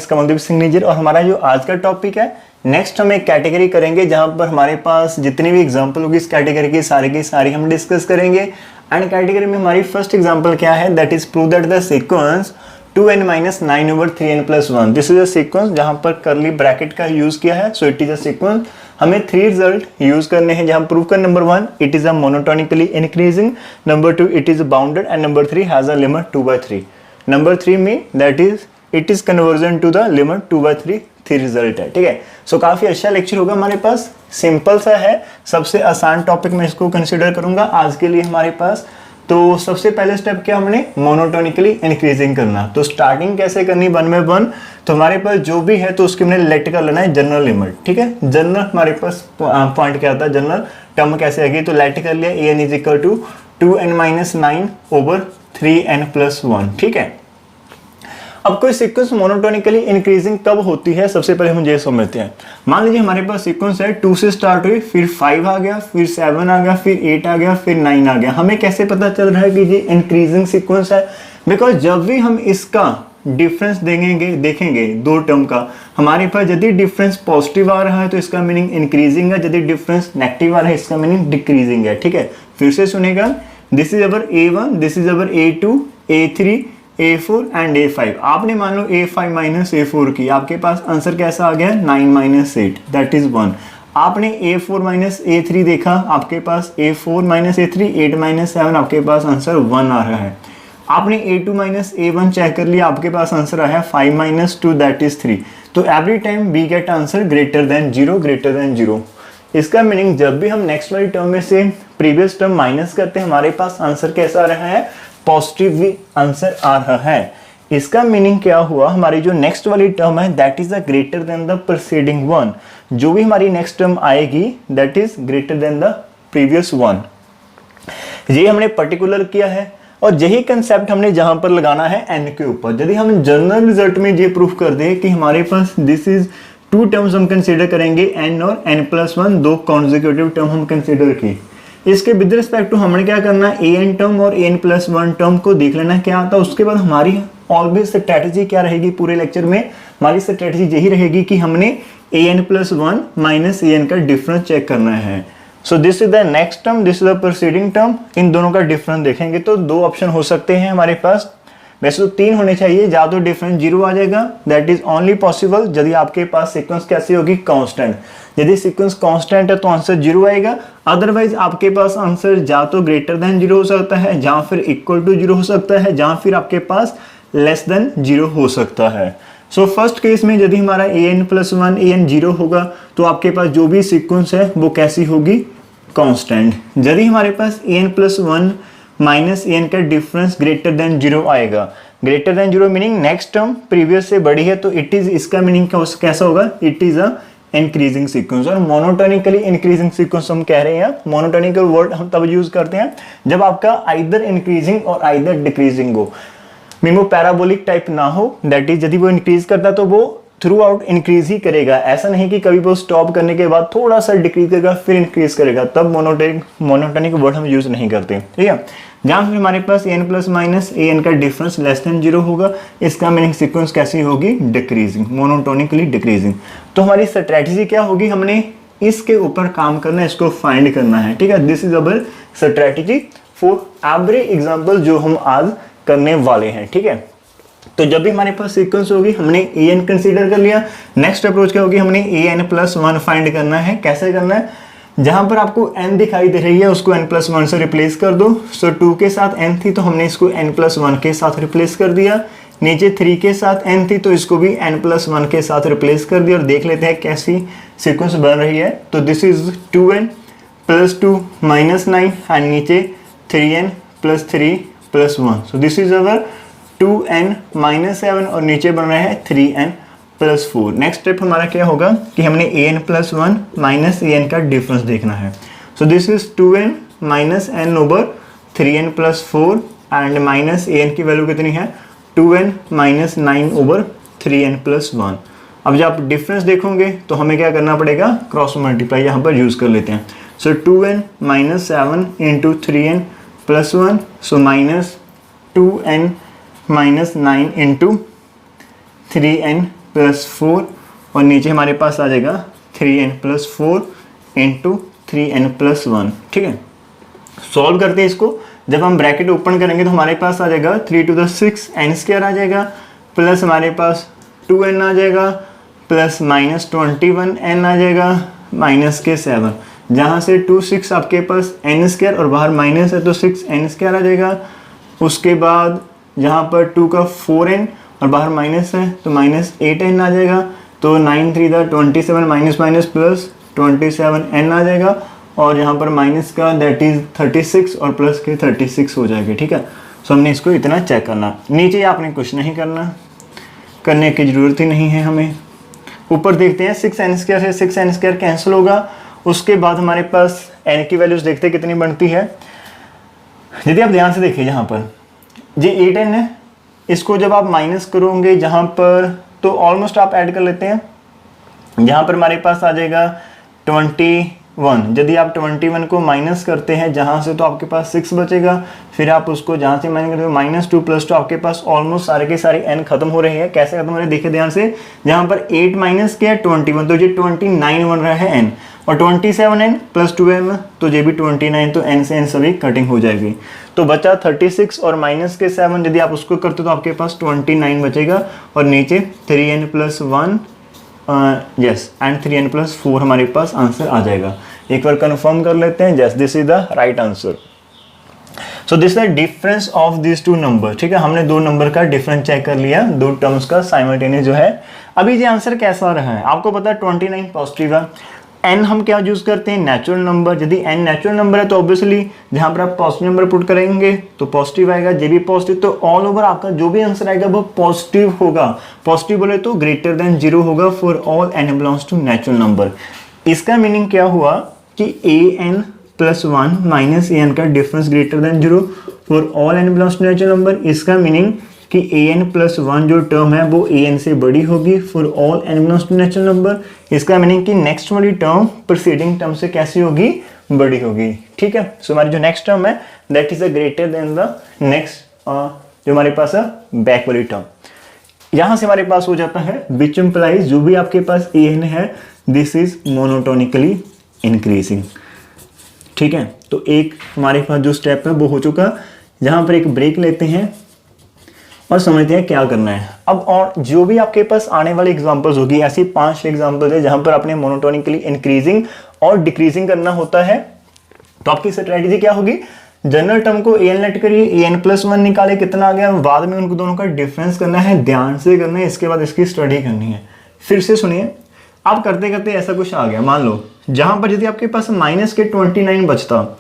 Friends Kamaldeep Singh निजर और हमारा जो आज का टॉपिक है नेक्स्ट हम एक कैटेगरी करेंगे जहां पर हमारे पास जितनी भी एग्जांपल होगी इस कैटेगरी की सारी हम डिस्कस करेंगे। एंड कैटेगरी में हमारी फर्स्ट एग्जांपल क्या है, that is prove that the sequence 2n-9/3n+1 this is a sequence जहां पर कर्ली ब्रैकेट का यूज किया है। सो इट इज अ सीक्वेंस, हमें 3 रिजल्ट यूज करने हैं जहां प्रूव कर number 1 it is a monotonically increasing, number 2 it is bounded and number 3 has a limit 2/3। Number 3 में that is it is convergent to the limit 2/3 result है। ठीक है, सो काफी अच्छा लेक्चर होगा हमारे पास, सिंपल सा है, सबसे आसान टॉपिक मैं इसको कंसिडर करूंगा आज के लिए हमारे पास। तो सबसे पहले स्टेप क्या, हमने मोनोटोनिकली इंक्रीजिंग करना। तो स्टार्टिंग कैसे करनी 1 by 1, तो हमारे पास जो भी है तो उसके हमने लेट कर लेना है जनरल लिमिट। ठीक है, जनरल हमारे पास पॉइंट क्या आता है, जनरल टर्म कैसे आएगी, तो लेट कर लिया an is equal to 2n-9/3n+1। ठीक है, अब कोई सीक्वेंस मोनोटोनिकली इंक्रीजिंग कब होती है, सबसे पहले हम ये समझते हैं। मान लीजिए हमारे पास सीक्वेंस है 2 से स्टार्ट हुई, फिर 5 आ गया, फिर 7 आ गया, फिर 8 आ गया, फिर 9 आ गया। हमें कैसे पता चल रहा है कि ये इंक्रीजिंग सीक्वेंस है, बिकॉज जब भी हम इसका डिफरेंस देखेंगे दो टर्म का, हमारे पास यदि डिफरेंस पॉजिटिव आ रहा है तो इसका मीनिंग इंक्रीजिंग है, यदि डिफरेंस नेगेटिव आ रहा है इसका मीनिंग डिक्रीजिंग है। ठीक है, फिर से सुनेगा, this is our A1, this is our A2, A3, A4 and A5। आपने मान लो A5 माइनस A4 की, आपके पास आंसर कैसा आ गया 9-8 दैट इज 1। आपने A4 माइनस A3 देखा, आपके पास A4 माइनस A3 8-7, आपके पास आंसर 1 आ रहा है। आपने A2 माइनस A1 चेक कर लिया, आपके पास आंसर आया 5-2 दैट इज 3। तो every time we get answer greater than 0। इसका मीनिंग जब भी हम नेक्स्ट वाली टर्म में से प्रीवियस टर्म माइनस करते हैं हमारे पास आंसर कैसा आ रहा है, पॉजिटिव आंसर आ रहा है। इसका मीनिंग क्या हुआ, हमारी जो नेक्स्ट वाली टर्म है that is a greater than the preceding one. जो भी हमारी नेक्स्ट टर्म आएगी that is greater then the previous one. ये हमने पर्टिकुलर किया है और यही कंसेप्ट हमने जहां पर लगाना है n के ऊपर। यदि हम जनरल रिजल्ट में ये प्रूफ कर दें कि हमारे पास दिस इज 2 टर्म्स हम कंसीडर करेंगे n और n+1, 2 कॉन्जिक्यूटिव टर्म हम कंसीडर की। इसके विद रिस्पेक्ट टू हमने क्या करना है, an टर्म और an+1 टर्म को देख लेना क्या आता है। उसके बाद हमारी ऑलवेज स्ट्रेटेजी क्या रहेगी, पूरे लेक्चर में हमारी स्ट्रेटेजी यही रहेगी कि हमने an+1 माइनस an का डिफरेंस चेक करना है। So this is the next term, this is the preceding term, इन दोनों का डिफरेंस देखेंगे तो 2 ऑप्शन हो सकते हैं हमारे पास, वैसे तो 3 होने चाहिए, या तो डिफरेंस 0 आ जाएगा, दैट इज ओनली पॉसिबल यदि आपके पास सीक्वेंस कैसी होगी, कांस्टेंट। यदि सीक्वेंस कांस्टेंट है तो आंसर 0 आएगा, अदरवाइज आपके पास आंसर या तो ग्रेटर देन 0 हो सकता है, या फिर इक्वल टू 0 हो सकता है, या फिर आपके पास लेस देन 0 हो सकता है। सो फर्स्ट केस में यदि हमारा an+1 an 0 होगा तो आपके पास जो भी सीक्वेंस है वो कैसी होगी, कांस्टेंट। यदि हमारे पास an+1 माइनस an का डिफरेंस ग्रेटर देन 0 आएगा, greater than 0 meaning next term previous से बड़ी है, तो इट इज, इसका मीनिंग कैसा होगा, it is a increasing sequence. और मोनोटोनिकली इंक्रीजिंग सीक्वेंस हम कह रहे हैं, मोनोटोनिकल वर्ड हम तब यूज करते हैं जब आपका आइदर इंक्रीजिंग और आइदर डिक्रीजिंग हो, मीन वो पैराबोलिक टाइप ना हो, दैट इज यदि वो इंक्रीज करता है तो वो थ्रू आउट इंक्रीज ही करेगा, ऐसा नहीं कि कभी वो स्टॉप करने के बाद थोड़ा सा डिक्रीज करेगा फिर इंक्रीज करेगा, तब मोनोटोनिक वर्ड हम यूज नहीं करते। ठीक है, जहां फिर हमारे पास n+ माइनस an का डिफरेंस लेस देन 0 होगा, इसका मीनिंग सीक्वेंस कैसी होगी, डिक्रीजिंग, मोनोटोनिकली डिक्रीजिंग। तो हमारी स्ट्रेटेजी क्या होगी, हमने इसके ऊपर काम करना है, इसको फाइंड करना है। ठीक है, this is our strategy for every example जो हम आज करने वाले हैं। ठीक है, तो जब भी हमारे पास सीक्वेंस होगी हमने an कंसीडर कर लिया, नेक्स्ट अप्रोच क्या होगी, हमने an+1 फाइंड करना है। कैसे करना है, जहां पर आपको n दिखाई दे रही है उसको n+1 से रिप्लेस कर दो। सो 2 के साथ n थी तो हमने इसको n+1 के साथ रिप्लेस कर दिया, नीचे 3 के साथ n थी तो इसको भी n+1 के साथ रिप्लेस कर दिया, और देख लेते हैं कैसी सीक्वेंस बन रही है। तो दिस इज 2n+2 -9 एंड नीचे 3n+3+1। So this is our 2n-7 और नीचे बन रहा है 3n+4। नेक्स्ट स्टेप हमारा क्या होगा कि हमने an+1 माइनस an का डिफरेंस देखना है। So this is 2n minus n over 3n+4 and minus an की वैल्यू कितनी है, 2n माइनस 9 ओवर 3n+1। अब जब आप डिफरेंस देखोगे तो हमें क्या करना पड़ेगा, क्रॉस मल्टीप्लाई यहाँ पर यूज कर लेते हैं। सो 2n minus 7 into 3n+1, so minus 2n minus 9 into 3n plus 4 और नीचे हमारे पास आ जाएगा 3n plus 4 into 3n plus 1। ठीक है, सॉल्व करते हैं इसको। जब हम ब्रैकेट ओपन करेंगे तो हमारे पास आ जाएगा 3 to the 6 n² आ जाएगा, प्लस हमारे पास 2n आ जाएगा, प्लस माइनस 21n आ जाएगा, माइनस के 7, जहाँ से 2 6 आपके पास n² और बाहर माइनस है तो 6n² आ जाएगा। उसके बाद जहाँ पर 2 का 4n और बाहर माइनस है तो माइनस 8n आ जाएगा। तो 9 3 दा 27 माइनस माइनस प्लस 27n आ जाएगा, और यहाँ पर माइनस का दैट इज 36 और प्लस के 36 हो जाएगा। ठीक है, सो हमने इसको इतना चेक करना, नीचे आपने कुछ नहीं करना, करने की ज़रूरत ही नहीं है हमें। ऊपर देखते हैं 6n² से 6n² कैंसिल होगा। उसके बाद हमारे पास n की वैल्यूज़ देखते हैं कितनी बनती है। यदि आप ध्यान से देखिए यहाँ पर ये 8n है, इसको जब आप माइनस करोगे जहाँ पर तो ऑलमोस्ट आप ऐड कर लेते हैं, जहाँ पर हमारे पास आ जाएगा 21। यदि आप 21 को माइनस करते हैं जहाँ से तो आपके पास 6 बचेगा, फिर आप उसको जहाँ से माइनस करते हो -2 + 2 आपके पास ऑलमोस्ट सारे के सारे n खत्म हो रहे हैं। कैसे खत्म हो रहे हैं देखिए ध्यान से, जहाँ पर 8 माइनस किया 21 तो ये 29 बन रहा है n, और 27n प्लस 2n तो ये भी 29, तो n से n सभी कटिंग हो जाएगी। तो बचा 36 और माइनस के 7, यदि आप उसको करते तो आपके पास 29 बचेगा, और नीचे 3n plus 1 yes and 3n plus 4 हमारे पास आंसर आ जाएगा। एक बार कंफर्म कर लेते हैं, yes this is the right answer. So this the difference of this two number. ठीक है, हमने दो नंबर का डिफरेंस चेक कर लिया, दो टर्म्स का साइमल्टेनियस जो है। अभी ये आंसर कैसा रहा है आपको पता है, 29 पॉजिटिव है। n हम क्या यूज करते हैं, नेचुरल नंबर। यदि n नेचुरल नंबर है तो ऑब्वियसली जहां पर आप पॉजिटिव नंबर पुट करेंगे तो पॉजिटिव आएगा, जे भी पॉजिटिव, तो ऑल ओवर आपका जो भी आंसर आएगा वो पॉजिटिव होगा। पॉजिटिव बोले तो ग्रेटर देन 0 होगा for all n belongs to natural number. इसका मीनिंग क्या हुआ कि an प्लस 1 माइनस an का difference greater than 0 for all n belongs to natural number. इसका मीनिंग कि an प्लस 1 जो टर्म है वो an से बड़ी होगी for all n belongs to natural number. इसका मीनिंग कि नेक्स्ट वाली टर्म प्रीसीडिंग टर्म से कैसी होगी, बड़ी होगी। ठीक है, सो हमारी जो नेक्स्ट टर्म है that is a greater than the next जो हमारे पास है बैक वाली टर्म। यहां से हमारे पास हो जाता है विच इंप्लाइज जो भी आपके पास an है दिस इज मोनोटोनिकली इंक्रीजिंग। ठीक है, तो एक हमारे पास जो स्टेप है वो हो चुका। जहां पर एक ब्रेक लेते हैं और समझते हैं क्या करना है अब। और जो भी आपके पास आने वाली एग्जांपल्स होगी, ऐसी 5 एग्जांपल्स है जहां पर आपने मोनोटोनिकली इंक्रीजिंग और डिक्रीजिंग करना होता है। तो आपकी स्ट्रेटेजी क्या होगी, जनरल टर्म को an लेट करिए, an प्लस 1 निकाले कितना आ गया, बाद में उनको दोनों का डिफरेंस करना है, ध्यान से करना है, इसके बाद इसकी स्टडी करनी है। फिर से सुनिए, आप करते करते ऐसा कुछ आ गया, मान लो जहां पर यदि आपके पास माइनस के 29 बचता,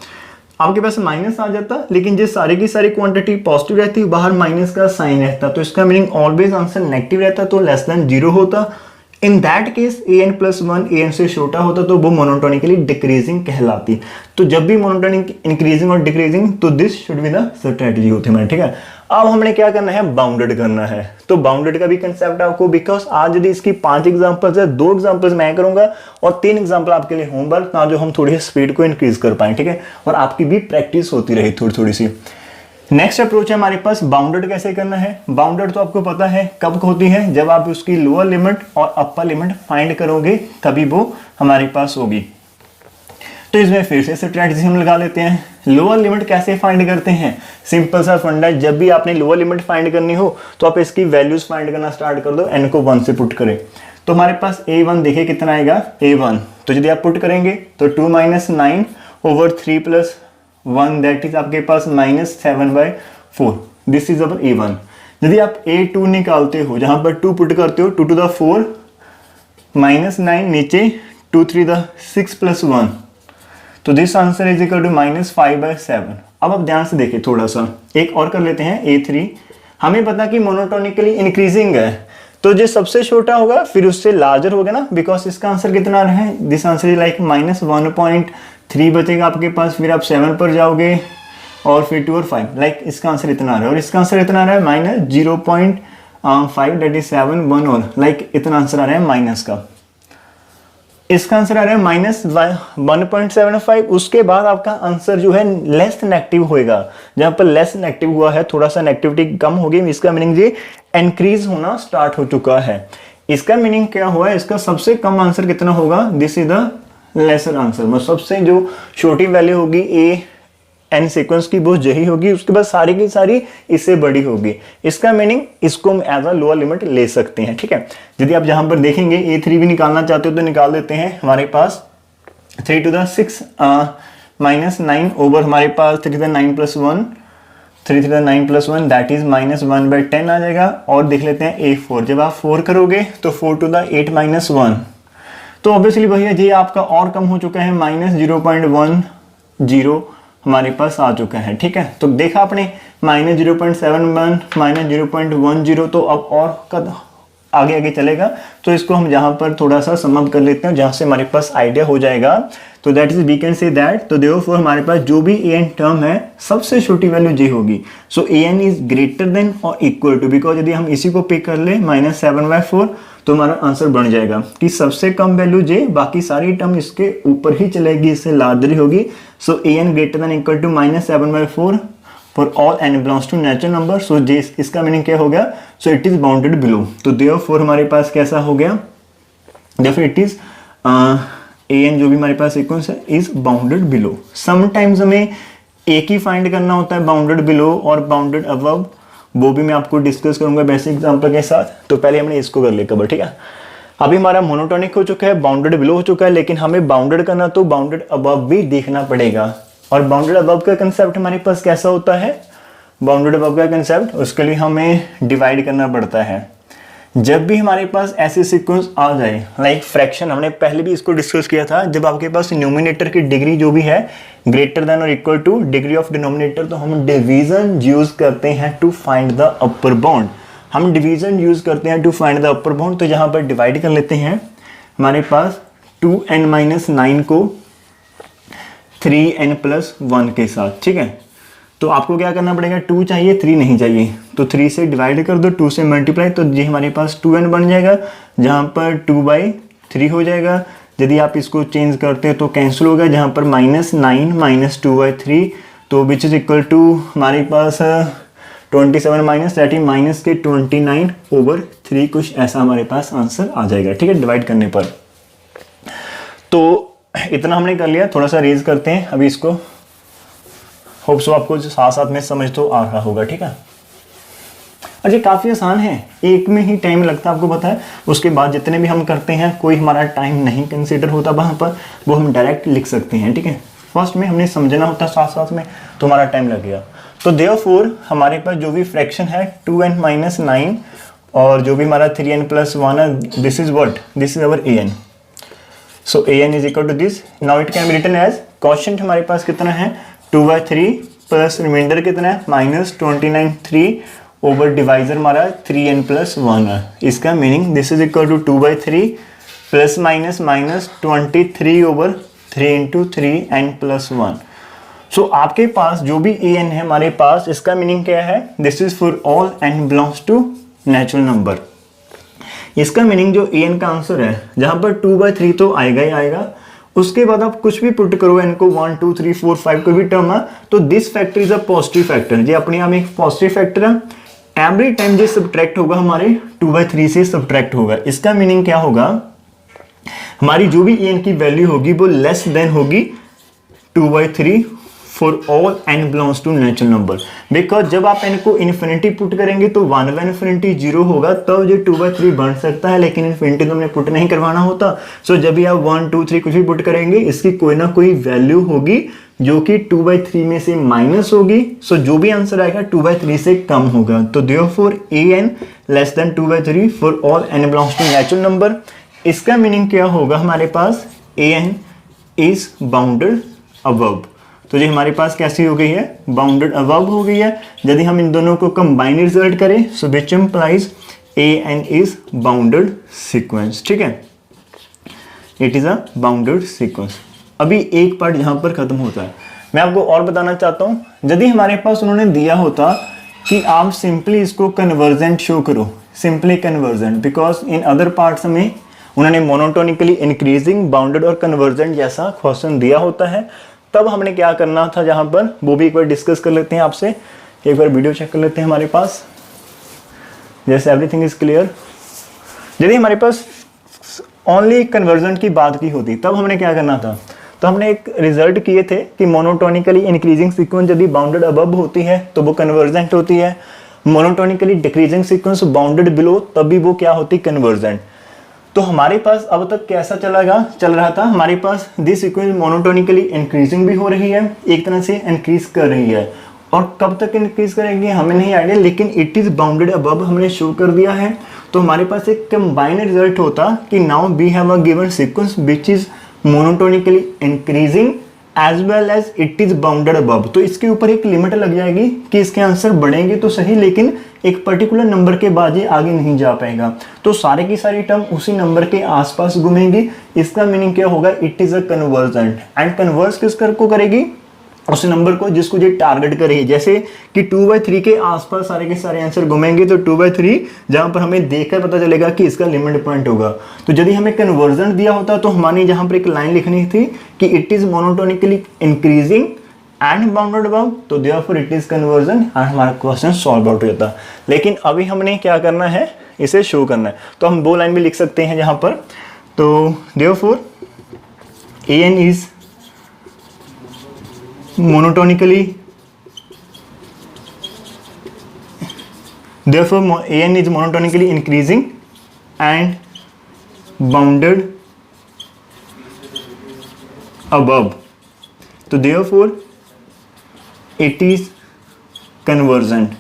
आपके पास माइनस आ जाता, लेकिन जो सारी की सारी क्वांटिटी पॉजिटिव रहती, बाहर माइनस का साइन रहता, तो इसका मीनिंग ऑलवेज आंसर नेगेटिव रहता, तो लेस देन 0 होता। In that case an plus 1 an से छोटा होता तो वो मोनोटोनिकली डिक्रीजिंग कहलाती। तो जब भी मोनोटोनिक इंक्रीजिंग और डिक्रीजिंग तो this should be the strategy होती है। ठीक है, अब हमने क्या करना है, बाउंडेड करना है। तो बाउंडेड का भी कंसेप्ट आपको, बिकॉज आज यदि इसकी 5 एग्जांपल्स है, 2 एग्जांपल्स मैं करूंगा और 3 एग्जांपल आपके लिए होमवर्क, ना जो हम थोड़ी स्पीड को इंक्रीज कर पाए। ठीक है, और आपकी भी प्रैक्टिस होती रही थोड़ी थोड़ी सी। नेक्स्ट अप्रोच है हमारे पास बाउंडेड कैसे करना है। बाउंडेड तो आपको पता है कब होती है, जब आप उसकी लोअर लिमिट और अपर लिमिट फाइंड करोगे तभी वो हमारे पास होगी। तो इसमें फिर से स्ट्रेटजी हम लगा लेते हैं। लोअर लिमिट कैसे फाइंड करते हैं, सिंपल सा फंडा, जब भी आपने लोअर लिमिट फाइंड करनी हो तो आप इसकी वैल्यूज फाइंड करना स्टार्ट कर दो, n को 1 से पुट करें। तो हमारे पास a1 देखिए कितना आएगा, a1, तो यदि आप पुट करेंगे तो 2 - 9 ओवर 3 + 1 दैट इज आपके पास -7/4, दिस इज अवर a1। यदि आप a2 निकालते हो, जहां पर 2 पुट करते हो, 2 to the 4 -9 नीचे 2 3 the 6 + 1, तो this answer is equal to -5/7। अब आप ध्यान से देखिए, थोड़ा सा एक और कर लेते हैं, a3। हमें पता कि मोनोटोनिकली इंक्रीजिंग है, तो जो सबसे छोटा होगा फिर उससे लार्जर होगा ना, बिकॉज इसका आंसर कितना रहा है, दिस आंसर इज लाइक -1.3 बचेगा आपके पास। फिर आप 7 पर जाओगे और फिर 2 और 5, लाइक इसका आंसर इतना आ रहा है, और इसका आंसर इतना आ रहा है -0.5 दैट इज 7 1 और लाइक इतना आंसर आ रहा है माइनस का। इसका आंसर आ रहा है -1.75। उसके बाद आपका आंसर जो है लेस नेगेटिव होएगा, जहां पर लेस नेगेटिव हुआ है, थोड़ा सा नेगेटिविटी कम होगी, इसका मीनिंग ये इंक्रीज होना स्टार्ट हो चुका है। इसका मीनिंग क्या हुआ, इसका सबसे कम आंसर कितना होगा, this is the lesser answer, मतलब सबसे जो छोटी वैल्यू होगी ए एन सीक्वेंस की वो यही होगी, उसके बाद सारी की सारी इससे बड़ी होगी। इसका मीनिंग इसको हम एज अ लोअर लिमिट ले सकते हैं, ठीक है। यदि आप यहां पर देखेंगे A3 भी निकालना चाहते हो तो निकाल देते हैं, हमारे पास 3 to the 6 minus 9 ओवर हमारे पास 3 to the 9 plus 1 3 to the 9 plus 1 that is -1/10 आ जाएगा। और देख लेते हैं A4, जब आप 4 करोगे तो 4 to the 8 minus 1, तो ऑब्वियसली भैया ये आपका और कम हो चुका है, -0.10 हमारे पास आ चुका है, ठीक है। तो देखा आपने -0.71 -0.10, तो अब और कद आगे आगे चलेगा, तो इसको हम जहां पर थोड़ा सा समअप कर लेते हैं जहां से हमारे पास आइडिया हो जाएगा। तो that is we can say that, तो देयरफॉर हमारे पास जो भी an टर्म है सबसे छोटी वैल्यू j होगी। So an is greater than और इक्वल टू, बिकॉज यदि हम इसी को पिक कर ले -7/4 तो हमारा आंसर बन जाएगा कि सबसे कम वैल्यू j, बाकी सारी टर्म इसके ऊपर ही चलेगी, इससे लार्जर ही होगी। So an greater than equal to -7/4 for all n belongs to natural number. So j इसका मीनिंग क्या हो गया, so it is bounded below. तो देयरफॉर हमारे पास कैसा हो गया, देयरफॉर इट इज an जो भी हमारे पास सीक्वेंस है इज बाउंडेड बिलो। समटाइम्स हमें एक ही फाइंड करना होता है, बाउंडेड बिलो और बाउंडेड अबव, वो भी मैं आपको डिस्कस करूंगा बेसिक एग्जांपल के साथ। तो पहले हमने इसको कर लिया कवर, ठीक है। अभी हमारा मोनोटोनिक हो चुका है, बाउंडेड बिलो हो चुका है, लेकिन हमें बाउंडेड करना तो बाउंडेड अबव भी देखना पड़ेगा। और बाउंडेड अबव का कंसेप्ट हमारे पास कैसा होता है, बाउंडेड अबव का कंसेप्ट, उसके लिए हमें डिवाइड करना पड़ता है। जब भी हमारे पास ऐसे सीक्वेंस आ जाए लाइक फ्रैक्शन, हमने पहले भी इसको डिस्कस किया था, जब आपके पास न्यूमिनेटर की डिग्री जो भी है ग्रेटर देन और equal to degree of denominator, तो हम डिवीजन यूज करते हैं to find the upper bound. हम डिवीजन यूज करते हैं to find the upper bound. तो यहाँ पर डिवाइड कर लेते हैं, हमारे पास 2n-9 को 3n+1 के साथ, ठीक है। तो आपको क्या करना पड़ेगा, 2 चाहिए 3 नहीं चाहिए, तो 3 से डिवाइड कर दो, 2 से मल्टीप्लाई, तो ये हमारे पास 2n बन जाएगा, जहाँ पर 2/3 हो जाएगा। यदि आप इसको चेंज करते हैं तो कैंसिल होगा, जहाँ पर -9 - 2/3, तो विच इज इक्वल टू हमारे पास 27 माइनस दैट इज माइनस के 29/3, कुछ ऐसा हमारे पास आंसर आ जाएगा, ठीक है, डिवाइड करने पर। तो इतना हमने कर लिया, थोड़ा सा रेज करते हैं अभी इसको, होप सो आपको साथ साथ में समझ तो आ रहा होगा, ठीक है। अच्छा, काफ़ी आसान है, एक में ही टाइम लगता है, आपको पता है। उसके बाद जितने भी हम करते हैं कोई हमारा टाइम नहीं कंसीडर होता वहाँ पर, वो हम डायरेक्ट लिख सकते हैं, ठीक है। फर्स्ट में हमने समझना होता है साथ साथ में, तो हमारा टाइम लगेगा। तो देयरफॉर हमारे पास जो भी फ्रैक्शन है 2n-9 और जो भी हमारा 3n+1 है, this is what, this is our an। So an is equal to this. Now it can be written as, quotient हमारे पास कितना है 2/3 प्लस रिमाइंडर कितना है -29/3 ओवर डिवाइजर हमारा 3n+1 है। इसका meaning this is equal to 2/3 plus minus -23/3 × 3n+1। So आपके पास जो भी an है हमारे पास, इसका मीनिंग क्या है, this is for all n belongs to natural number. इसका मीनिंग जो an का आंसर है, जहां पर 2/3 तो आएगा ही आएगा, उसके बाद आप कुछ भी पुट करो n को 1 2 3 4 5 कोई भी टर्म है, तो this factor is a positive factor, ये अपने आप एक पॉजिटिव फैक्टर है। एवरी टाइम ये सब्ट्रैक्ट होगा हमारे 2/3 से सब्ट्रैक्ट होगा। इसका मीनिंग क्या होगा, हमारी जो भी n की वैल्यू होगी वो लेस देन होगी 2/3 for all n belongs to natural number. Because जब आप n को इन्फिनिटी पुट करेंगे तो 1/infinity 0 होगा, तब ये 2/3 बन सकता है, लेकिन इन्फिनिटी तो हमने पुट नहीं करवाना होता। सो जब भी आप 1 2 3 कुछ भी पुट करेंगे, इसकी कोई ना कोई वैल्यू होगी जो कि 2/3 में से माइनस होगी। सो जो भी आंसर आएगा 2/3 से कम होगा। तो therefore an less than 2/3 for all n belongs to natural number. इसका मीनिंग क्या होगा, हमारे पास an इज बाउंडेड अबव। तो ये हमारे पास कैसी हो गई है, बाउंडेड अबव हो गई है। यदि हम इन दोनों को कंबाइन रिजल्ट करें, so which implies an is bounded sequence, ठीक है, it is a bounded sequence. अभी एक पार्ट यहाँ पर खत्म होता है, मैं आपको और बताना चाहता हूँ। यदि हमारे पास उन्होंने दिया होता कि आप सिंपली इसको कन्वर्जेंट शो करो, simply convergent, because in other parts में उन्होंने मोनोटोनिकली इंक्रीजिंग, बाउंडेड और कन्वर्जेंट जैसा क्वेश्चन दिया होता है, तब हमने क्या करना था जहां पर, वो भी एक बार डिस्कस कर लेते हैं आपसे, एक बार वीडियो चेक कर लेते हैं हमारे पास, जैसे एवरीथिंग इज क्लियर। यदि हमारे पास ओनली कन्वर्जन की बात की होती तब हमने क्या करना था, तो हमने एक रिजल्ट किए थे कि मोनोटोनिकली इंक्रीजिंग सीक्वेंस यदि बाउंडेड अबव होती है तो वो कन्वर्जेंट होती है, monotonically decreasing sequence bounded below तब भी वो क्या होती, कन्वर्जेंट। तो हमारे पास अब तक कैसा चल रहा था, हमारे पास दिस सीक्वेंस मोनोटोनिकली इंक्रीजिंग भी हो रही है, एक तरह से इंक्रीज कर रही है, और कब तक इंक्रीज करेंगे हमें नहीं आइडिया, लेकिन इट इज बाउंडेड अबव हमने शो कर दिया है। तो हमारे पास एक कंबाइंड रिजल्ट होता कि now we have a given sequence which is monotonically increasing as well as it is bounded above. तो इसके ऊपर एक लिमिट लग जाएगी कि इसके आंसर बढ़ेंगे तो सही, लेकिन एक पर्टिकुलर नंबर के बाद ये आगे नहीं जा पाएगा। तो सारे की सारी टर्म उसी नंबर के आसपास घूमेंगी। इसका मीनिंग क्या होगा, it is a convergent. And converse किस को करेगी, उस नंबर को जिसको ये टारगेट करेगी। जैसे कि 2/3 के आसपास सारे के सारे आंसर घूमेंगे, तो 2/3 जहां पर हमें देखकर पता चलेगा कि इसका लिमिट पॉइंट होगा। तो यदि हमें कन्वर्जन दिया होता तो हमारी जहां पर एक लाइन लिखनी थी कि it is monotonically increasing and bounded above, तो therefore it is convergent, and हमारा क्वेश्चन सॉल्व आउट हो जाता। लेकिन अभी हमने क्या करना है, इसे शो करना है। तो हम 2 लाइन भी लिख सकते हैं जहां पर, तो therefore an is monotonically therefore an is monotonically increasing and bounded above, तो therefore it is convergent,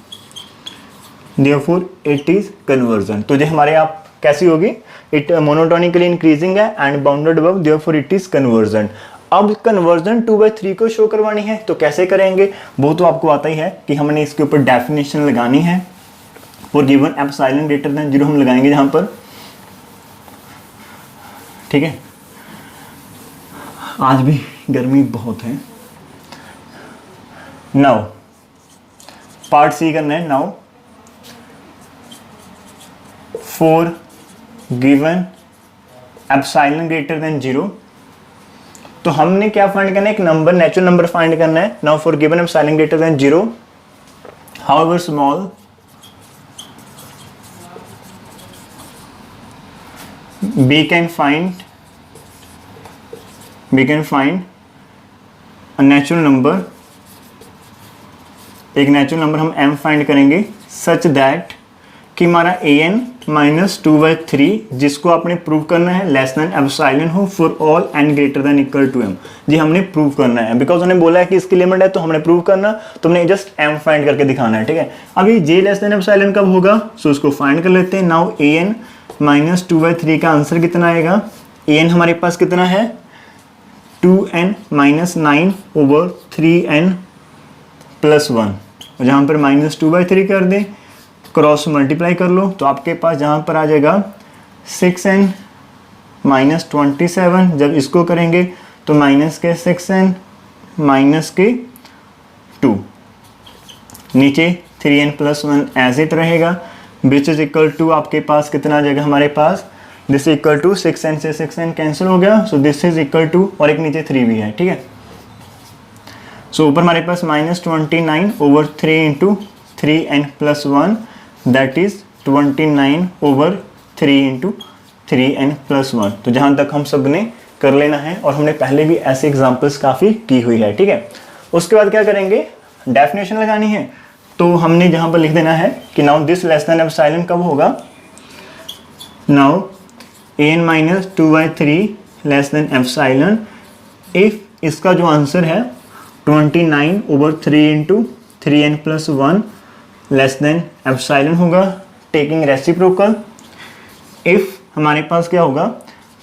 therefore it is convergent। तो जो हमारे आप कैसी होगी, it monotonically increasing है and bounded above, therefore it is convergent। अब कन्वर्जन 2/3 को शो करवानी है तो कैसे करेंगे, वो तो आपको आता ही है कि हमने इसके ऊपर डेफिनेशन लगानी है। For given epsilon greater than 0 हम लगाएंगे जहां पर, ठीक है। आज भी गर्मी बहुत है। नाउ पार्ट सी करना है। Now for given epsilon greater than 0, तो हमने क्या फाइंड करना है, एक नंबर, नेचुरल नंबर फाइंड करना है। Now for given epsilon greater than 0, however small we can find a natural number, एक नेचुरल नंबर हम m फाइंड करेंगे सच दैट कि हमारा an माइनस 2/3 जिसको आपने प्रूव करना है लेस देन एप्सिलॉन हो for all n greater than equal to m। जी हमने प्रूव करना है, बिकॉज उन्होंने बोला है कि इसकी लिमिट है तो हमने प्रूव करना, तो हमने जस्ट m फाइंड करके दिखाना है, ठीक है। अभी j लेस देन एप्सिलॉन कब होगा, सो उसको फाइंड कर लेते हैं। नाउ an माइनस 2/3 का आंसर कितना आएगा, an हमारे पास कितना है 2n minus 9 over 3n plus 1, जहाँ पर माइनस 2/3 कर दें, क्रॉस मल्टीप्लाई कर लो, तो आपके पास जहाँ पर आ जाएगा 6n माइनस 27। जब इसको करेंगे तो माइनस के 6n माइनस के 2, नीचे 3n प्लस 1 एज इट रहेगा, विच इज इक्वल टू आपके पास कितना आ जाएगा हमारे पास, दिस इक्वल टू 6n से 6n कैंसिल हो गया, so this is equal to, और एक नीचे 3 भी है, ठीक है। सो ऊपर हमारे पास minus 29 over 3 into 3n plus 1, that is 29 over 3 into 3n plus 1। तो जहाँ तक हम सब ने कर लेना है, और हमने पहले भी ऐसे एग्जाम्पल्स काफ़ी की हुई है, ठीक है। उसके बाद क्या करेंगे, डेफिनेशन लगानी है। तो हमने जहाँ पर लिख देना है कि now this less than epsilon कब होगा, now an minus 2/3 less than epsilon if इसका जो आंसर है 29 over 3 into 3n plus 1 less than epsilon होगा, टेकिंग रेसिप्रोकल। इफ हमारे पास क्या होगा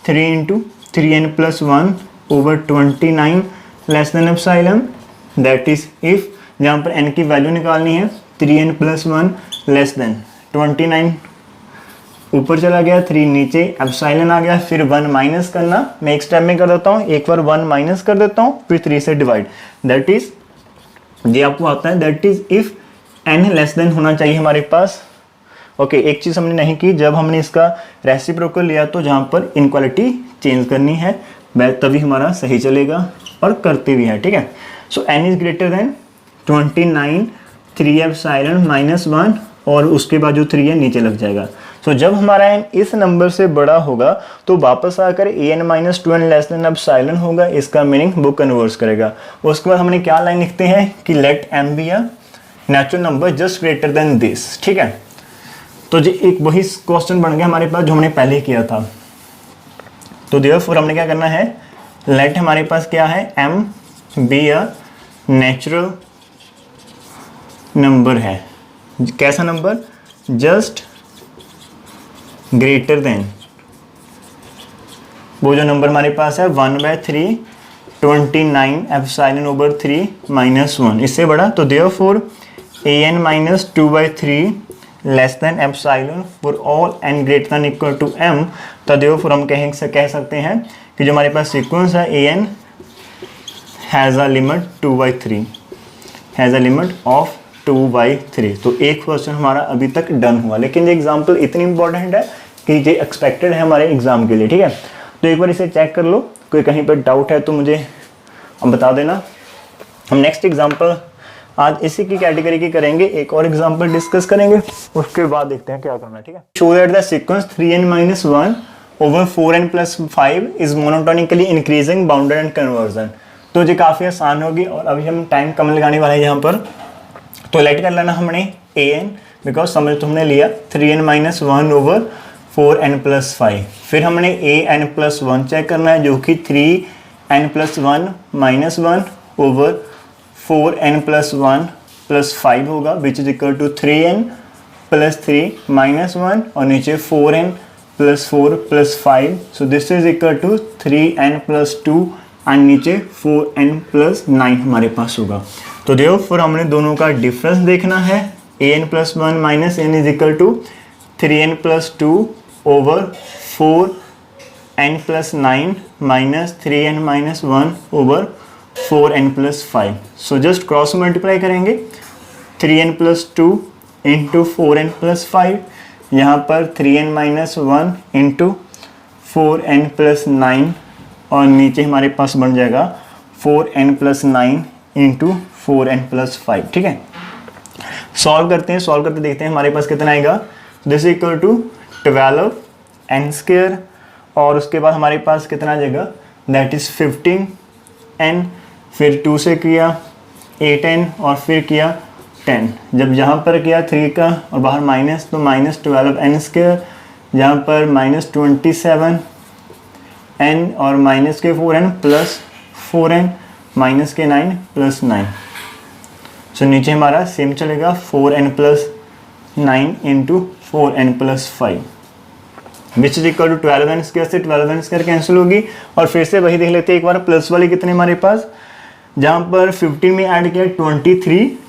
3 into 3n plus 1 over 29 less than epsilon, that is if जहाँ पर n की वैल्यू निकालनी है 3n प्लस 1 लेस देन 29 ऊपर चला गया, 3 नीचे, एप्सिलॉन आ गया, फिर 1 माइनस करना, मैं एक स्टेप में कर देता हूँ, एक बार 1 माइनस कर देता हूँ, फिर 3 से डिवाइड, दैट इज ये आपको आता है, that is if n less than होना चाहिए हमारे पास। ओके, एक चीज़ हमने नहीं की, जब हमने इसका रेसिप्रोकल लिया तो जहाँ पर इनक्वालिटी चेंज करनी है तभी हमारा सही चलेगा, और करते भी है, ठीक है। सो n is greater then 29 3 epsilon minus 1, और उसके बाद जो 3 है नीचे लग जाएगा। सो जब हमारा n इस नंबर से बड़ा होगा तो वापस आकर an-2n लेस देन एप्सिलॉन होगा, इसका मीनिंग वो कन्वर्स करेगा। उसके बाद हमने क्या लाइन लिखते हैं कि let m be a natural number just greater than this, ठीक है। तो जी एक वही क्वेश्चन बन गया हमारे पास जो हमने पहले किया था। तो देयरफॉर हमने क्या करना है, लेट हमारे पास क्या है, m be a natural number है, कैसा नंबर, जस्ट ग्रेटर देन वो जो नंबर हमारे पास है 1/3 29 एप्सिलॉन ओवर 3 माइनस 1, इससे बड़ा। तो therefore an minus 2/3 less than epsilon for all n greater than equal to m। तो देयरफॉर हम कह सकते हैं कि जो हमारे पास सीक्वेंस है an has a limit 2/3, has a limit of 2/3। तो एक क्वेश्चन हमारा अभी तक डन हुआ, लेकिन ये एग्जाम्पल इतनी इंपॉर्टेंट है कि ये एक्सपेक्टेड है हमारे एग्जाम के लिए, ठीक है। तो एक बार इसे चेक कर लो, कोई कहीं पर डाउट है तो मुझे हम बता देना। हम नेक्स्ट एग्जाम्पल आज इसी की कैटेगरी की करेंगे, एक और एग्जाम्पल डिस्कस करेंगे, उसके बाद देखते हैं क्या करना है, ठीक है। Show that the sequence 3n-1 over 4n plus 5 is monotonically increasing bounded and conversion। तो ये काफ़ी आसान होगी और अभी हम टाइम कम लगाने वाले हैं यहाँ पर। तो लेट कर लेना हमने an, बिकॉज समझ तो हमने लिया 3n-1 over 4n plus 5। फिर हमने an+1 चेक करना है जो कि 3n+1 minus 1 over 4n+1 plus 5 होगा, which is equal to 3n plus 3 minus 1 और नीचे 4n plus 4 plus 5। So this is equal to 3n plus 2 and नीचे 4n plus 9 हमारे पास होगा। तो देयरफॉर हमने दोनों का डिफरेंस देखना है, an+1 minus n is equal to 3n plus 2 over 4n plus 9 minus 3n minus 1 over 4n plus 5। So just cross multiply करेंगे 3n plus 2 into 4n plus 5, यहाँ पर 3n minus 1 into 4n plus 9 और नीचे हमारे पास बन जाएगा 4n plus 9 into 4n plus 5, ठीक है। सॉल्व करते देखते हैं हमारे पास कितना आएगा। दिस इक्वल टू 12n², और उसके बाद हमारे पास कितना आ जाएगा, दैट इज 15n, फिर 2 से किया 8n और फिर किया 10। जब यहाँ पर किया 3 का और बाहर माइनस, तो -12n², जहाँ पर -27n और माइनस के 4n प्लस 4n माइनस के 9 प्लस 9। सो नीचे हमारा सेम चलेगा 4n plus 9 into 4n plus 5, which is equal to 12n² से 12n² कैंसिल होगी। और फिर से वही देख लेते हैं एक बार, प्लस वाली कितने हमारे पास, जहाँ पर 15 में ऐड किया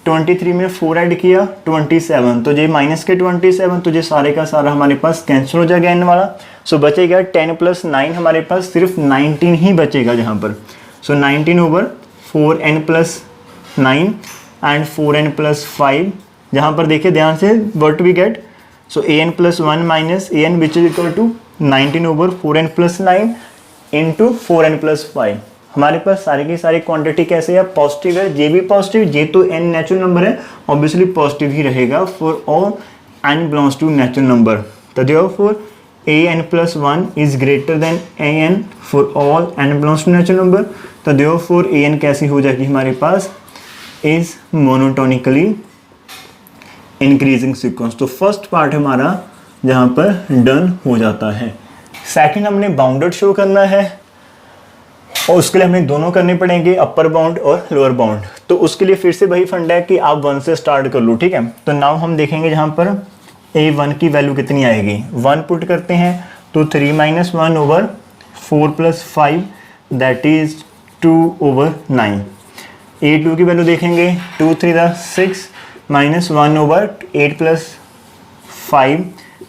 23 में 4 ऐड किया 27, तो ये माइनस के 27, तो ये सारे का सारा हमारे पास कैंसिल हो जाएगा n वाला। सो बचेगा 10 प्लस 9, हमारे पास सिर्फ 19 ही बचेगा जहाँ पर। So 19 over 4n plus 9 and 4n plus 5, जहाँ पर देखिए ध्यान से what we get, so an+1 minus an which is equal to 19 over 4n plus 9 into 4n plus 5। हमारे पास सारी की सारी क्वांटिटी कैसे है, पॉजिटिव है, जे भी पॉजिटिव, जे तो n नेचुरल नंबर है, ऑब्वियसली पॉजिटिव ही रहेगा for all n belongs to natural number. तो therefore an+1 is greater than an for all n belongs to natural number. तो देयरफॉर an कैसी हो जाएगी हमारे पास, इज मोनोटोनिकली इंक्रीजिंग सीक्वेंस। तो फर्स्ट पार्ट हमारा जहाँ पर डन हो जाता है। सेकंड हमने बाउंडेड शो करना है और उसके लिए हमें दोनों करने पड़ेंगे, अपर बाउंड और लोअर बाउंड। तो उसके लिए फिर से वही फंडा है कि आप 1 से स्टार्ट कर लो, ठीक है। तो नाउ हम देखेंगे जहाँ पर a1 की वैल्यू कितनी आएगी, 1 पुट करते हैं तो 3 - 1 over 4 + 5 that is 2 over 9। a2 की वैल्यू देखेंगे 2 × 3 = 6 -1 ओवर 8 + 5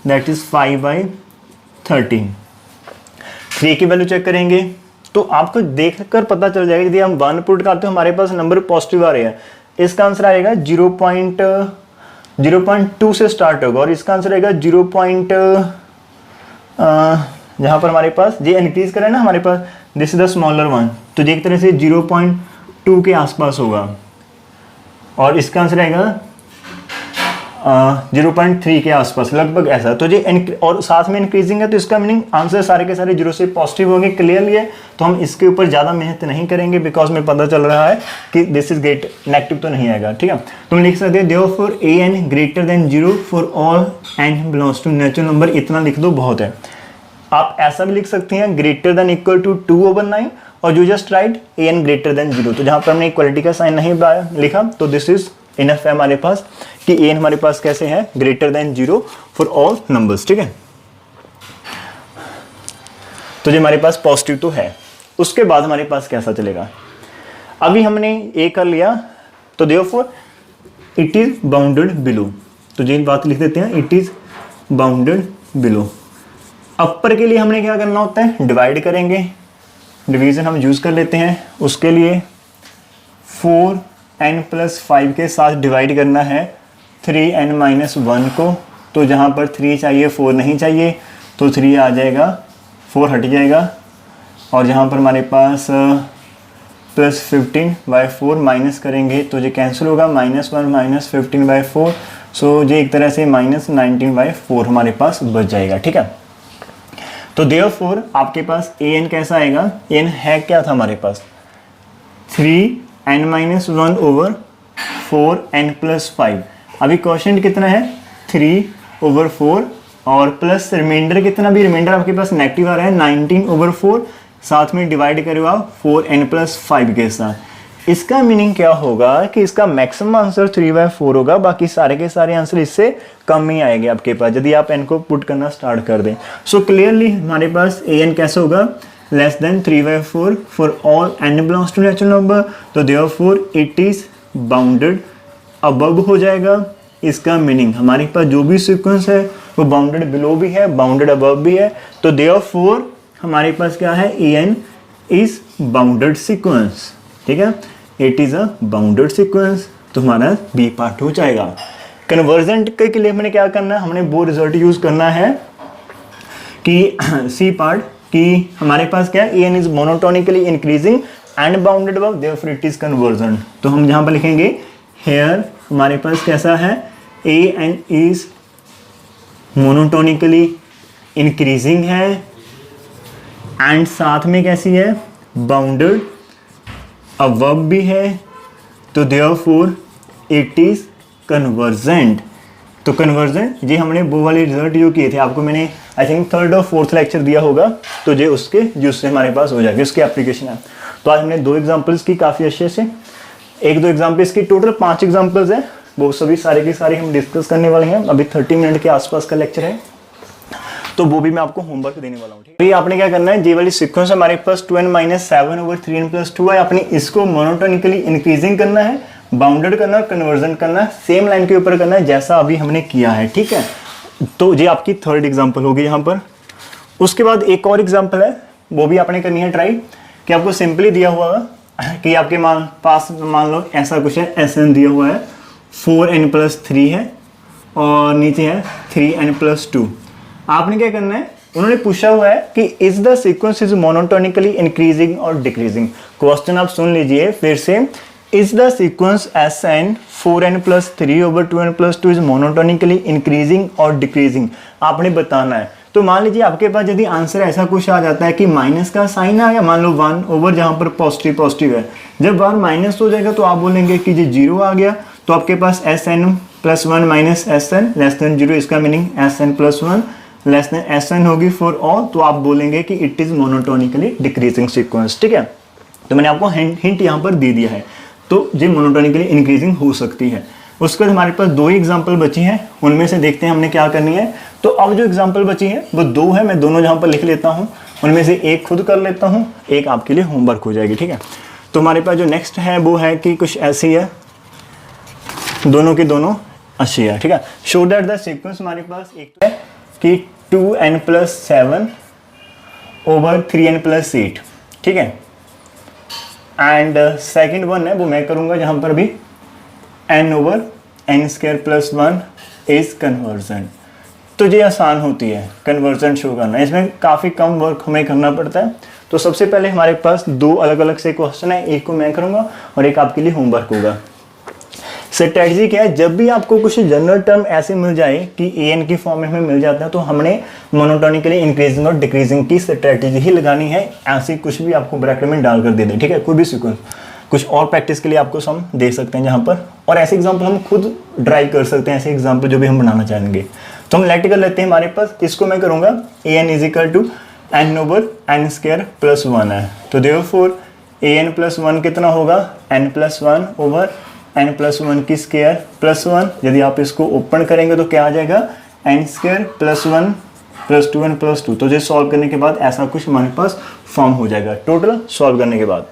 दैट इज 5/13। 3 की वैल्यू चेक करेंगे तो आपको देखकर पता चल जाएगा, यदि हम 1 पुट करते हैं हमारे पास नंबर पॉजिटिव आ रहे हैं, इसका आंसर आएगा 0.2 से स्टार्ट होगा और इसका आंसर आएगा 0. जहाँ पर हमारे पास ये इंक्रीज करें ना हमारे पास, this is the smaller one, तो एक तरह से 0.2 के आसपास होगा और इसका आंसर आएगा 0.3 के आसपास लगभग ऐसा। तो ये और साथ में इंक्रीजिंग है, तो इसका मीनिंग आंसर सारे के सारे 0 से पॉजिटिव होंगे। क्लियरली है, तो हम इसके ऊपर ज़्यादा मेहनत नहीं करेंगे, बिकॉज में पता चल रहा है कि दिस इज ग्रेट, नेगेटिव तो नहीं आएगा। ठीक है, तो हम लिख सकते हैं therefore an greater than 0 for all n belongs to natural number. इतना लिख दो, बहुत है। आप ऐसा भी लिख सकते हैं ग्रेटर देन इक्वल टू 2/9, और जो just right an greater than 0। तो जहाँ पर हमने इक्वलिटी का साइन नहीं लिखा, तो दिस इज इनफ है हमारे पास कि an हमारे पास कैसे है, greater than 0 for all numbers. ठीक है, तो जो हमारे पास पॉजिटिव तो है। उसके बाद हमारे पास कैसा चलेगा, अभी हमने a कर लिया, तो therefore it is bounded below. तो ये बात लिख देते हैं, इट इज बाउंडेड बिलो। अपर के लिए हमने क्या करना होता है, डिवाइड करेंगे, डिवीजन हम यूज कर लेते हैं। उसके लिए 4n+5 के साथ डिवाइड करना है 3n-1 को। तो जहाँ पर 3 चाहिए 4 नहीं चाहिए, तो 3 आ जाएगा, 4 हट जाएगा, और जहाँ पर हमारे पास +15/4 माइनस करेंगे तो ये कैंसिल होगा, -1 -15/4। सो ये एक तरह से -19/4 हमारे पास बच जाएगा। ठीक है, तो देयरफॉर आपके पास an कैसा आएगा, n है क्या था हमारे पास 3n-1 ओवर 4n+5। अभी क्वेश्चन कितना है 3/4, और प्लस रिमाइंडर कितना भी, रिमाइंडर आपके पास नेगेटिव आ रहा है 19/4, साथ में डिवाइड करो आप 4n+5 के साथ। इसका मीनिंग क्या होगा कि इसका मैक्सिमम आंसर 3/4 होगा, बाकी सारे के सारे आंसर इससे कम ही आएंगे आपके पास यदि आप n को पुट करना स्टार्ट कर दें। सो क्लियरली हमारे पास an कैसे होगा, less than 3/4 for all n belongs to natural number. तो therefore it is bounded above हो जाएगा। इसका मीनिंग हमारे पास जो भी सीक्वेंस है वो बाउंडेड बिलो भी है, बाउंडेड अबव भी है। तो देयरफॉर हमारे पास क्या है, an इज बाउंडेड सीक्वेंस। ठीक है, it is a bounded sequence, तो हमारा बी पार्ट हो जाएगा। कन्वर्जेंट के लिए हमने क्या करना है, हमने वो रिजल्ट यूज करना है कि सी पार्ट, कि हमारे पास क्या है, an is monotonically increasing and bounded above, therefore it is convergent. तो हम जहां पर लिखेंगे हेयर हमारे पास कैसा है, an इज मोनोटोनिकली इंक्रीजिंग है एंड साथ में कैसी है, बाउंडेड अबव भी है। तो देयरफॉर इट इज कन्वर्जेंट। तो कन्वर्जेंट जी हमने वो वाले रिजल्ट जो किए थे, आपको मैंने आई थिंक 3rd और 4th लेक्चर दिया होगा, तो ये उसके यूज से हमारे पास हो जाएगी, उसकी एप्लीकेशन है। तो आज हमने 2 एग्जांपल्स की काफ़ी अच्छे से, 1-2 एग्जांपल्स की, टोटल 5 एग्जांपल्स हैं, वो सभी सारे के सारे हम डिस्कस करने वाले हैं। अभी 30 मिनट के आसपास का लेक्चर है, तो वो भी मैं आपको होमवर्क देने वाला हूँ। ठीक है, आपने क्या करना है, ये वाली सीक्वेंस हमारे पास 2n-7 ओवर 3n+2 है, आपने इसको मोनोटोनिकली इंक्रीजिंग करना है, बाउंडेड करना है, कन्वर्जन करना है, सेम लाइन के ऊपर करना है जैसा अभी हमने किया है। ठीक है, तो ये आपकी 3rd एग्जाम्पल होगी यहाँ पर। उसके बाद एक और एग्जाम्पल है, वो भी आपने करनी है ट्राई, कि आपको सिंपली दिया हुआ कि आपके पास मान लो ऐसा कुछ है, Sn दिया हुआ है, 4n+3 है और नीचे है 3n+2। आपने क्या करना है, उन्होंने पूछा हुआ है कि is the sequence is monotonically increasing और डिक्रीजिंग। क्वेश्चन आप सुन लीजिए फिर से, is the sequence Sn 4n+3 over 2n+2 is monotonically increasing और डिक्रीजिंग, आपने बताना है। तो मान लीजिए आपके पास यदि आंसर ऐसा कुछ आ जाता है कि माइनस का साइन आ गया, मान लो 1 ओवर जहां पर पॉजिटिव है, जब बार माइनस हो जाएगा तो आप बोलेंगे कि ये 0 आ गया, तो आपके पास Sn+1 minus Sn less than 0, इसका meaning Sn+1 less than Sn होगी फॉर ऑल, तो आप बोलेंगे कि it is monotonically decreasing sequence. ठीक है, तो मैंने आपको हिंट यहाँ पर दे दिया है, तो ये मोनोटोनिकली इंक्रीजिंग हो सकती है। उसके बाद हमारे पास 2 ही एग्जाम्पल बची हैं, उनमें से देखते हैं हमने क्या करनी है। तो अब जो एग्जाम्पल बची है वो 2 है, मैं दोनों जहाँ पर लिख लेता हूँ, उनमें से एक खुद कर लेता हूँ, एक आपके लिए होमवर्क हो जाएगी। ठीक है, तो हमारे पास जो नेक्स्ट है वो है कि कुछ ऐसी है, दोनों की दोनों अच्छी है। ठीक है, शो दैट द सीक्वेंस हमारे पास एक है कि 2n+7 ओवर 3n+8। ठीक है, एंड सेकेंड वन है वो मैं करूँगा जहाँ पर भी n over n² + 1 is conversion. तो ये आसान होती है कन्वर्जन शो करना, इसमें काफ़ी कम वर्क हमें करना पड़ता है। तो सबसे पहले हमारे पास 2 अलग अलग से क्वेश्चन है, एक को मैं करूँगा और एक आपके लिए होमवर्क होगा। स्ट्रेटजी क्या है, जब भी आपको कुछ जनरल टर्म ऐसे मिल जाए कि ए एन की फॉर्म में मिल जाता है तो हमने मोनोटोनिकली इंक्रीजिंग और डिक्रीजिंग की स्ट्रेटजी ही लगानी है। ऐसे कुछ भी आपको ब्रैकेट में डाल कर दे दें, ठीक है, कोई भी सीक्वेंस। कुछ और प्रैक्टिस के लिए आपको सम दे सकते हैं जहाँ पर, और ऐसे एग्जाम्पल हम खुद ड्राइव कर सकते हैं, ऐसे एग्जाम्पल जो भी हम बनाना चाहेंगे। तो हम लेट कर लेते हैं हमारे पास, इसको मैं करूँगा A N is equal to N over N square plus 1 है। तो देयरफॉर ए एन प्लस 1 कितना होगा, n plus 1 over n plus 1 की स्क्वायर प्लस 1। यदि आप इसको ओपन करेंगे तो क्या आ जाएगा, n square plus 1 plus 2n plus 2। तो ये सॉल्व करने के बाद ऐसा कुछ हमारे पास फॉर्म हो जाएगा। टोटल सॉल्व करने के बाद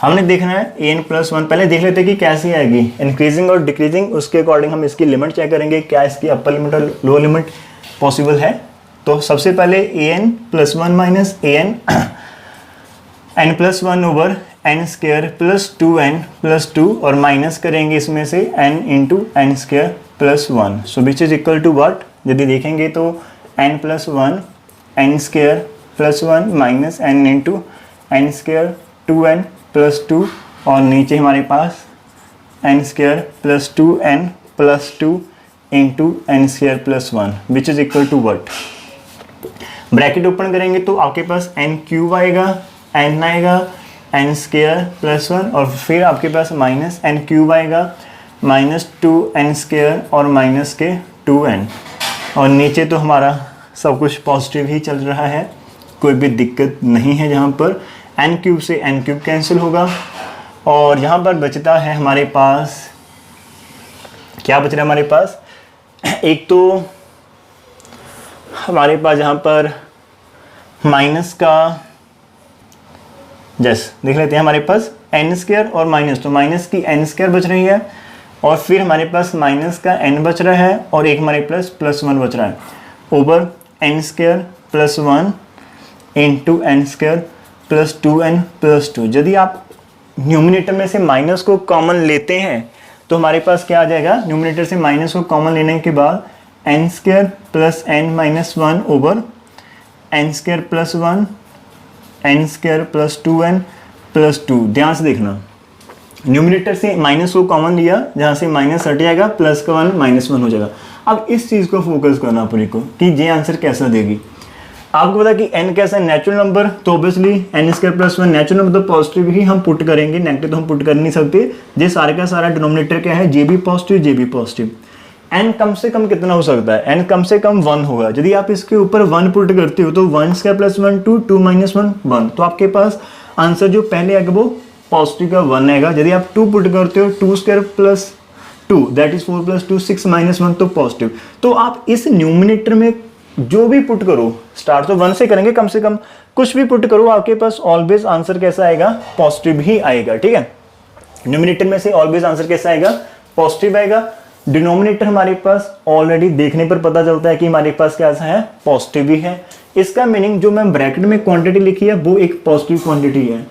हमने देखना है ए एन प्लस 1, पहले देख लेते हैं कि कैसी आएगी, इंक्रीजिंग और डिक्रीजिंग। उसके अकॉर्डिंग हम इसकी लिमिट चेक करेंगे, क्या इसकी अपर लिमिट और लोअर लिमिट पॉसिबल है। तो सबसे पहले A N plus 1 minus A N N plus 1 over N square plus 2n plus 2, और माइनस करेंगे इसमें से n into N square plus 1। So which is equal to what, यदि देखेंगे तो n plus 1 N square plus 1 minus n into N square 2n plus 2, और नीचे हमारे पास n square plus 2n plus 2 into N square plus 1 which is equal to what. Bracket open करेंगे तो आपके पास n क्यूब आएगा, n आएगा, n square plus 1, और फिर आपके पास माइनस एन क्यूब आएगा, माइनस 2n स्क्वायर और माइनस के 2n, और नीचे तो हमारा सब कुछ पॉजिटिव ही चल रहा है, कोई भी दिक्कत नहीं है। जहाँ पर n क्यूब से n क्यूब कैंसिल होगा, और यहाँ पर बचता है हमारे पास, क्या बच रहा है हमारे पास, एक तो हमारे पास यहाँ पर माइनस का, देख लेते हैं हमारे पास एन स्क्वायर और माइनस, तो माइनस की एन स्क्वायर बच रही है, और फिर हमारे पास माइनस का एन बच रहा है, और एक हमारे पास प्लस 1 बच रहा है, over N square plus 1 into N square plus 2n plus 2। यदि आप न्यूमिनेटर में से माइनस को कॉमन लेते हैं तो हमारे पास क्या आ जाएगा, न्यूमिनेटर से माइनस को कॉमन लेने के बाद n square plus n minus 1 over N square plus 1 N square plus 2n plus 2। ध्यान से देखना, न्यूमिनेटर से माइनस को कॉमन लिया, जहाँ से माइनस हट जाएगा, प्लस का 1 माइनस 1 हो जाएगा। अब इस चीज़ को फोकस करना पूरी को कि ये आंसर कैसा देगी। आपको पता कि n कैसा है, नेचुरल नंबर, तो obviously n square plus 1 natural number, तो पॉजिटिव ही हम पुट करेंगे, नेगेटिव तो हम पुट कर नहीं सकते। ये सारे का सारा डिनोमिनेटर क्या है, जे भी पॉजिटिव, जे भी पॉजिटिव। n कम से कम कितना हो सकता है, n कम से कम 1 होगा। यदि आप इसके ऊपर 1 पुट करते हो तो 1 स्क्वायर प्लस 1 2, 2 माइनस 1 1, तो आपके पास आंसर जो पहले आएगा वो पॉजिटिव का 1 आएगा। यदि आप 2 पुट करते हो, 2 square plus 2 that is 4 plus 2 6 minus 1, तो पॉजिटिव। तो आप इस न्यूमिनेटर में जो भी पुट करो, स्टार्ट तो 1 से करेंगे, कम से कम कुछ भी पुट करो, आपके पास ऑलवेज आंसर कैसा आएगा, पॉजिटिव ही आएगा। ठीक है, न्यूमिनेटर में से ऑलवेज आंसर कैसा आएगा, पॉजिटिव आएगा। डिनोमिनेटर हमारे पास ऑलरेडी देखने पर पता चलता है कि हमारे पास कैसा है, पॉजिटिव ही है। इसका मीनिंग जो मैं ब्रैकेट में क्वांटिटी लिखी है वो एक पॉजिटिव क्वांटिटी है।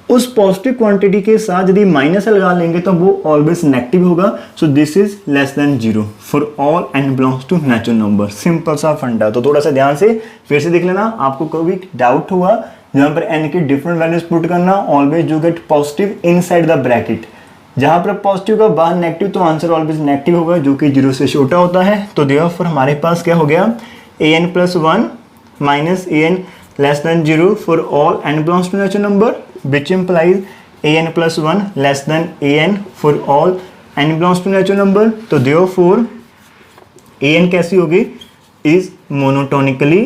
उस पॉजिटिव क्वांटिटी के साथ यदि माइनस लगा लेंगे तो वो ऑलवेज नेगेटिव होगा। So this is less than 0 for all n belongs to natural number. Simple सा फंडा। तो थोड़ा सा ध्यान से फिर से देख लेना, आपको कोई डाउट हुआ जहाँ पर n की डिफरेंट वैल्यूज पुट करना, always you get positive inside the bracket. जहाँ पर पॉजिटिव का बाहर नेगेटिव, तो आंसर ऑलवेज नेगेटिव होगा जो कि 0 से छोटा होता है। तो देयरफॉर हमारे पास क्या हो गया, an plus 1 minus an less than 0 for all n belongs to natural number, which implies an plus 1 less than an for all n belongs to natural number। तो therefore an कैसी होगी, is monotonically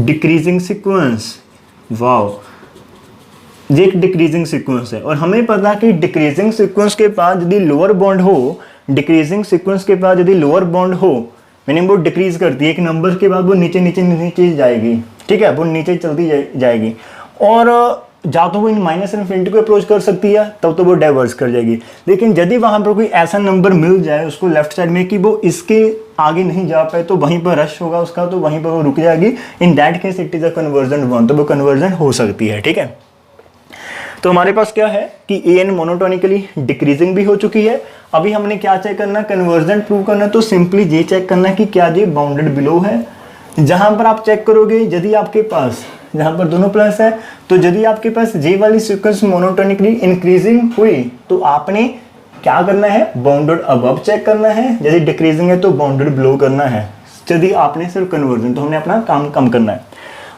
decreasing sequence। Wow, ये एक decreasing sequence है, और हमें पता है कि डिक्रीजिंग सीक्वेंस के बाद यदि लोअर बॉन्ड हो, डिक्रीजिंग सीक्वेंस के बाद यदि लोअर बॉन्ड हो, मीनिंग वो डिक्रीज करती है, एक नंबर के बाद वो नीचे नीचे नीचे जाएगी। ठीक है, वो नीचे चलती जाएगी, और जा तो वो इन माइनस इन्फिनिटी को अप्रोच कर सकती है, तब तो वो डाइवर्स कर जाएगी। लेकिन यदि वहाँ पर कोई ऐसा नंबर मिल जाए उसको लेफ्ट साइड में कि वो इसके आगे नहीं जा पाए, तो वहीं पर रश होगा उसका, तो वहीं पर वो रुक जाएगी। In that case it is a conversion 1, तो वो कन्वर्जन हो सकती है। ठीक है, तो हमारे पास क्या है कि an मोनोटोनिकली डिक्रीजिंग भी हो चुकी है। अभी हमने क्या चेक करना, कन्वर्जन प्रूव करना। तो सिंपली ये चेक करना कि क्या ये बाउंडेड बिलो है। जहां पर आप चेक करोगे, यदि आपके पास जहां पर दोनों प्लस है, तो यदि आपके पास जे वाली सीक्वेंस मोनोटोनिकली इंक्रीजिंग हुई, तो आपने क्या करना है, बाउंडेड अबव चेक करना है, यदि डिक्रीजिंग है तो बाउंडेड बिलो करना है, यदि आपने सिर्फ कन्वर्जन तो हमने अपना काम कम करना है।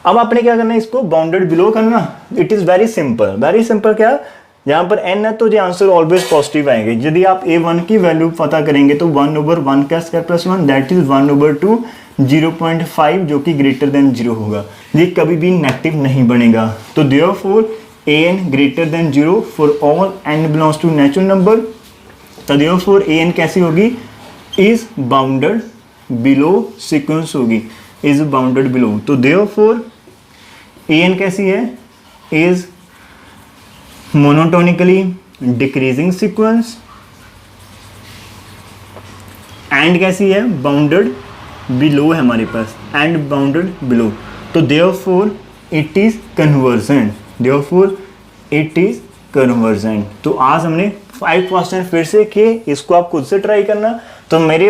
अब आपने क्या करना है, इसको बाउंडेड बिलो करना। It is very simple, very simple. क्या, यहाँ पर n है तो ये आंसर ऑलवेज पॉजिटिव आएंगे। यदि आप a1 की वैल्यू पता करेंगे तो 1/1 का स्क्वायर प्लस 1 दैट इज 1/2 0.5 जो कि ग्रेटर देन 0 होगा, ये कभी भी नेगेटिव नहीं बनेगा। तो therefore an greater than 0 for all n belongs to natural number. तो देयरफॉर an कैसी होगी, इज बाउंडेड बिलो सीक्वेंस होगी, इज बाउंडेड बिलो। तो देयरफॉर an कैसी है, is monotonically decreasing sequence, and कैसी है, बाउंडेड बिलो है हमारे पास, एंड बाउंडेड बिलो। तो therefore it is convergent, therefore it is convergent. तो आज हमने 5 क्वेश्चन फिर से किए, इसको आप खुद से ट्राई करना। तो मेरे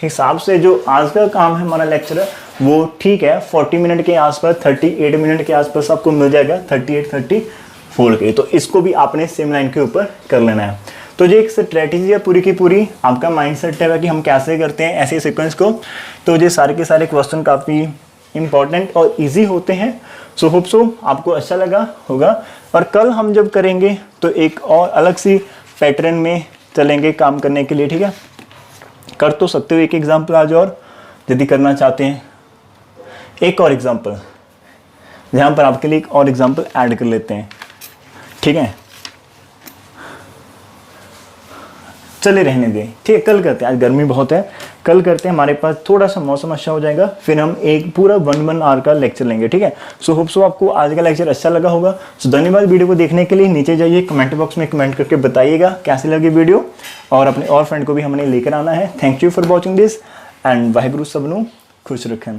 हिसाब से जो आज का काम है हमारा लेक्चर है वो ठीक है, 40 मिनट के आसपास, 38 मिनट के आसपास आपको मिल जाएगा, 38-34 के। तो इसको भी आपने सेम लाइन के ऊपर कर लेना है। तो ये एक स्ट्रेटेजी है पूरी की पूरी, आपका माइंडसेट है कि हम कैसे करते हैं ऐसे सीक्वेंस को। तो ये सारे के सारे क्वेश्चन काफ़ी इंपॉर्टेंट और इजी होते हैं। सो होप सो आपको अच्छा लगा होगा। और कल हम जब करेंगे तो एक और अलग सी पैटर्न में चलेंगे काम करने के लिए, ठीक है। कर तो सकते हो एक एग्जाम्पल आज और, यदि करना चाहते हैं एक और एग्जाम्पल, यहाँ पर आपके लिए एक और एग्जाम्पल ऐड कर लेते हैं, ठीक है। चले रहने दें, ठीक है, कल करते हैं, आज गर्मी बहुत है, कल करते हैं, हमारे पास थोड़ा सा मौसम अच्छा हो जाएगा, फिर हम एक पूरा 1 आवर का लेक्चर लेंगे, ठीक है। सो होप सो आपको आज का लेक्चर अच्छा लगा होगा। सो धन्यवाद वीडियो को देखने के लिए। नीचे जाइए कमेंट बॉक्स में कमेंट करके बताइएगा कैसी लगी वीडियो, और अपने और फ्रेंड को भी हमने लेकर आना है। Thank you for watching this and Waheguru सबनू खुश रखें।